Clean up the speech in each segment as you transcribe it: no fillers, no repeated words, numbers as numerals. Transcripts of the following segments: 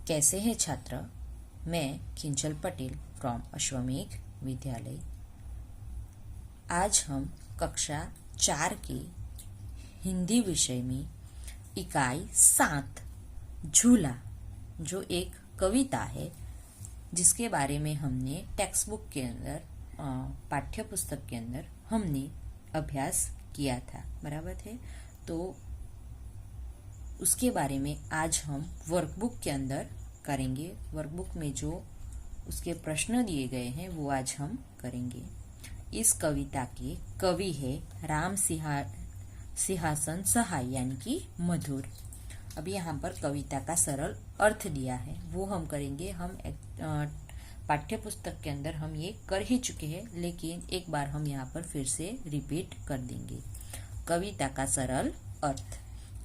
कैसे हैं छात्र। मैं किंजल पटेल फ्रॉम अश्वमेघ विद्यालय। आज हम कक्षा 4 के हिंदी विषय में इकाई 7 झूला, जो एक कविता है जिसके बारे में हमने टेक्स्ट बुक के अंदर पाठ्य पुस्तक के अंदर हमने अभ्यास किया था, बराबर है। तो उसके बारे में आज हम वर्कबुक के अंदर करेंगे। वर्कबुक में जो उसके प्रश्न दिए गए हैं वो आज हम करेंगे। इस कविता के कवि है राम सिंहासन सहाय यानी कि मधुर। अभी यहाँ पर कविता का सरल अर्थ दिया है वो हम करेंगे। हम पाठ्य पुस्तक के अंदर हम ये कर ही चुके हैं, लेकिन एक बार हम यहाँ पर फिर से रिपीट कर देंगे। कविता का सरल अर्थ।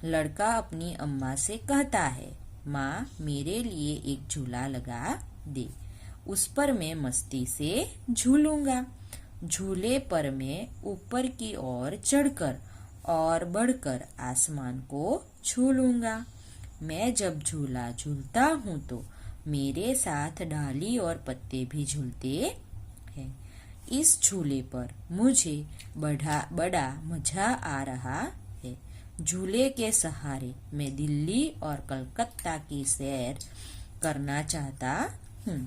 लड़का अपनी अम्मा से कहता है, माँ मेरे लिए एक झूला लगा दे, उस पर मैं मस्ती से झूलूंगा। झूले पर मैं ऊपर की ओर चढ़कर और बढ़कर आसमान को छू लूंगा। मैं जब झूला झूलता हूँ तो मेरे साथ डाली और पत्ते भी झूलते हैं। इस झूले पर मुझे बड़ा मजा आ रहा है। झूले के सहारे मैं दिल्ली और कलकत्ता की सैर करना चाहता हूँ।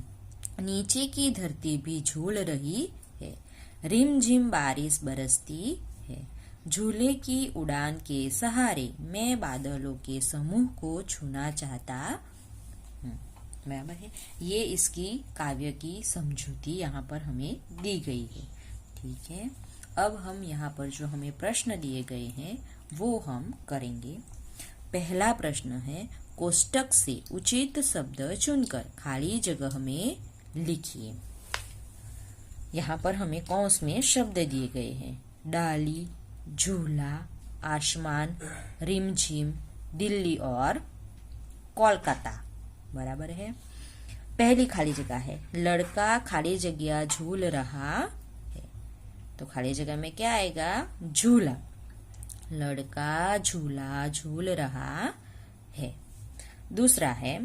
नीचे की धरती भी झूल रही है। रिमझिम बारिश बरसती है। झूले की उड़ान के सहारे मैं बादलों के समूह को छूना चाहता हूँ, बराबर है। ये इसकी काव्य की समझूती यहाँ पर हमें दी गई है, ठीक है। अब हम यहाँ पर जो हमें प्रश्न दिए गए हैं वो हम करेंगे। पहला प्रश्न है, कोष्टक से उचित शब्द चुनकर खाली जगह में लिखिए। यहाँ पर हमें कौंस में शब्द दिए गए हैं। डाली, झूला, आसमान, रिमझिम, दिल्ली और कोलकाता, बराबर है। पहली खाली जगह है, लड़का खाली जगह झूल रहा है, तो खाली जगह में क्या आएगा? झूला। लड़का झूला झूल रहा है। दूसरा है,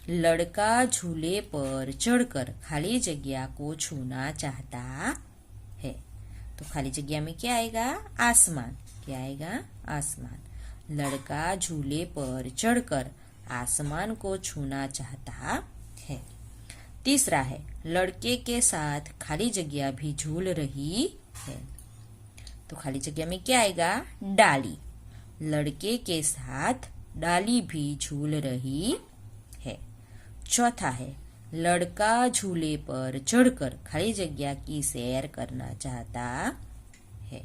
लड़का झूले पर चढ़कर खाली जगह को छूना चाहता है, तो खाली जगह में क्या आएगा? आसमान। क्या आएगा? आसमान। लड़का झूले पर चढ़कर आसमान को छूना चाहता है। तीसरा है, लड़के के साथ खाली जगह भी झूल रही है, तो खाली जगह में क्या आएगा? डाली। लड़के के साथ डाली भी झूल रही है। चौथा है, लड़का झूले पर चढ़कर खाली जगह की सैर करना चाहता है,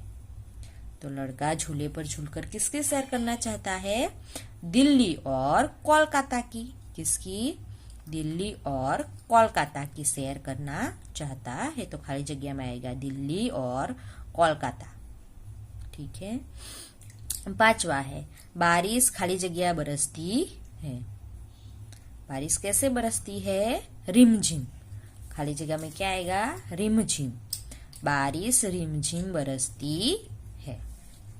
तो लड़का झूले पर झूलकर किसकी सैर करना चाहता है? दिल्ली और कोलकाता की। किसकी? दिल्ली और कोलकाता की सैर करना चाहता है, तो खाली जगह में आएगा दिल्ली और कोलकाता, ठीक है। पांचवा है, बारिश खाली जगह बरसती है। बारिश कैसे बरसती है? रिमझिम। खाली जगह में क्या आएगा? रिमझिम। बारिश रिमझिम बरसती है,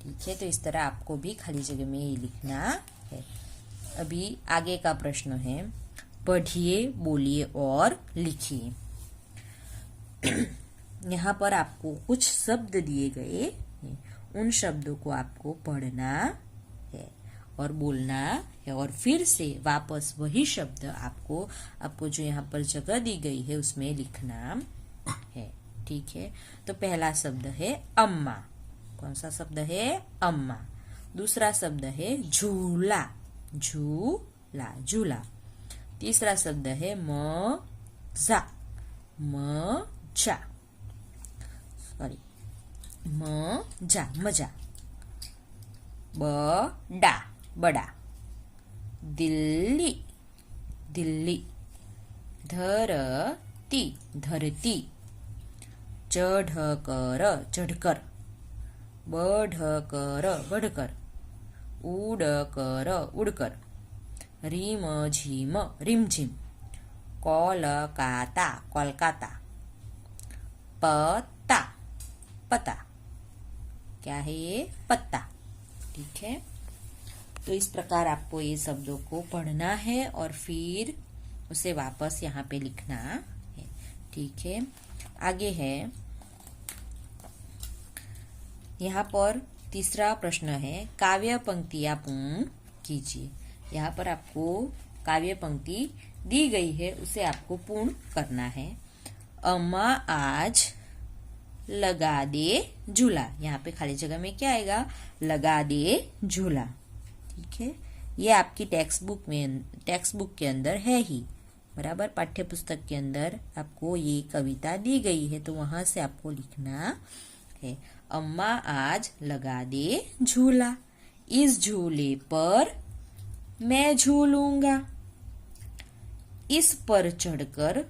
ठीक है। तो इस तरह आपको भी खाली जगह में ये लिखना है। अभी आगे का प्रश्न है, पढ़िए, बोलिए और लिखिए। यहाँ पर आपको कुछ शब्द दिए गए हैं, उन शब्दों को आपको पढ़ना है और बोलना है, और फिर से वापस वही शब्द आपको जो यहाँ पर जगह दी गई है उसमें लिखना है, ठीक है। तो पहला शब्द है अम्मा। कौन सा शब्द है? अम्मा। दूसरा शब्द है झूला। झूला, झूला। तीसरा शब्द है मजा। मजा, सॉरी, मजा, मजा। बड़ा, बड़ा। दिल्ली, दिल्ली। धरती, धरती। चढ़कर, चढ़कर। बढ़कर, बढ़कर। उड़कर, उड़कर। रिमझिम, रिमझिम। कोलकाता, कोलकाता। पत्ता, पत्ता। क्या है ये? पत्ता, ठीक है। तो इस प्रकार आपको ये शब्दों को पढ़ना है और फिर उसे वापस यहाँ पे लिखना है। ठीक है, आगे है यहाँ पर तीसरा प्रश्न है काव्य पंक्तियां पूर्ण कीजिए। यहाँ पर आपको काव्य पंक्ति दी गई है, उसे आपको पूर्ण करना है। अम्मा आज लगा दे झूला, यहाँ पे खाली जगह में क्या आएगा, लगा दे झूला। ठीक है, ये आपकी टेक्स्ट बुक के अंदर है ही, बराबर। पाठ्य पुस्तक के अंदर आपको ये कविता दी गई है, तो वहां से आपको लिखना है अम्मा आज लगा दे झूला, इस झूले पर मैं झूलूंगा, इस पर चढ़कर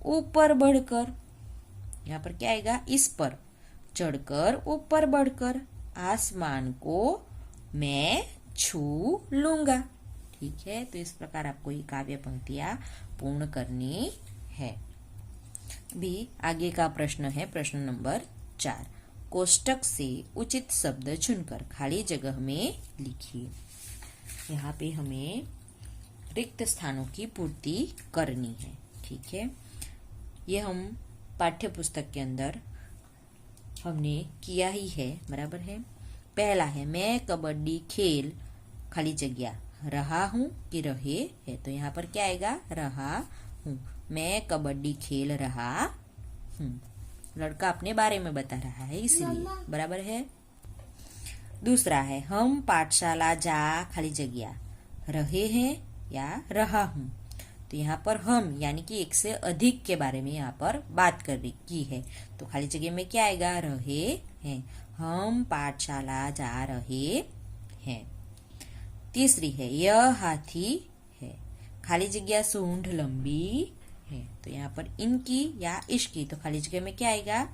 ऊपर बढ़कर। यहाँ पर क्या आएगा, इस पर चढ़कर ऊपर बढ़कर, आसमान को मैं छू लूंगा। ठीक है, तो इस प्रकार आपको ये काव्य पंक्तियां पूर्ण करनी है। भी आगे का प्रश्न है प्रश्न नंबर 4। कोष्टक से उचित शब्द चुनकर खाली जगह में लिखिए। यहाँ पे हमें रिक्त स्थानों की पूर्ति करनी है। ठीक है, ये हम पाठ्य पुस्तक के अंदर हमने किया ही है, बराबर है। पहला है मैं कबड्डी खेल खाली जगह रहा हूं कि रहे है, तो यहाँ पर क्या आएगा, रहा हूं। मैं कबड्डी खेल रहा हूं, लड़का अपने बारे में बता रहा है इसलिए, बराबर है। दूसरा है हम पाठशाला जा खाली जगह रहे हैं या रहा हूं, तो यहाँ पर हम यानी कि एक से अधिक के बारे में यहाँ पर बात की है, तो खाली जगह में क्या आएगा, रहे हैं। हम पाठशाला जा रहे हैं। तीसरी है यह हाथी है, खाली जगह सूंड लंबी है, तो यहाँ पर इनकी या इसकी, तो खाली जगह में क्या आएगा,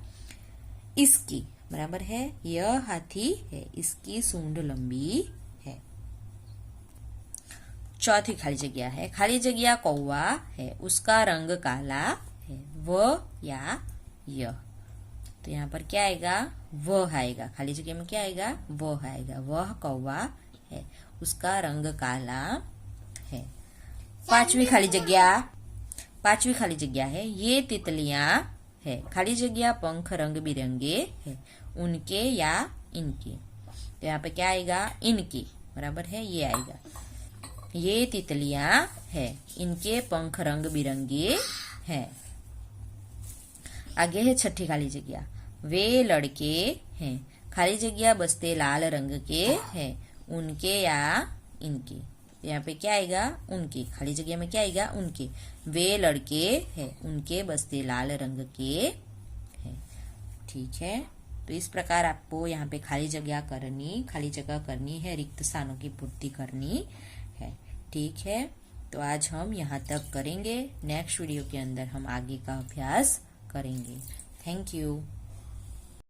इसकी, बराबर है। यह हाथी है, इसकी सूंड लंबी है। चौथी खाली जगह है खाली जगह कौवा है, उसका रंग काला है, वह या यह, तो यहाँ पर क्या आएगा, वह आएगा। खाली जगह में क्या आएगा, वह आएगा। वह कौवा है, उसका रंग काला है। पांचवी खाली जगह है ये तितलियां है, खाली जगह पंख रंग बिरंगे है, उनके या इनके, तो यहाँ पे क्या आएगा, इनके, बराबर है, ये आएगा। ये तितलियां है, इनके पंख रंग बिरंगे हैं। आगे है छठी खाली जगह वे लड़के हैं, खाली जगह बस्ते लाल रंग के हैं, उनके या इनके, यहाँ पे क्या आएगा, उनके। खाली जगह में क्या आएगा, उनके। वे लड़के हैं, उनके बस्ते लाल रंग के हैं। ठीक है, तो इस प्रकार आपको यहाँ पे खाली जगह करनी है, रिक्त स्थानों की पूर्ति करनी है। ठीक है, तो आज हम यहाँ तक करेंगे। नेक्स्ट वीडियो के अंदर हम आगे का अभ्यास करेंगे। Thank you.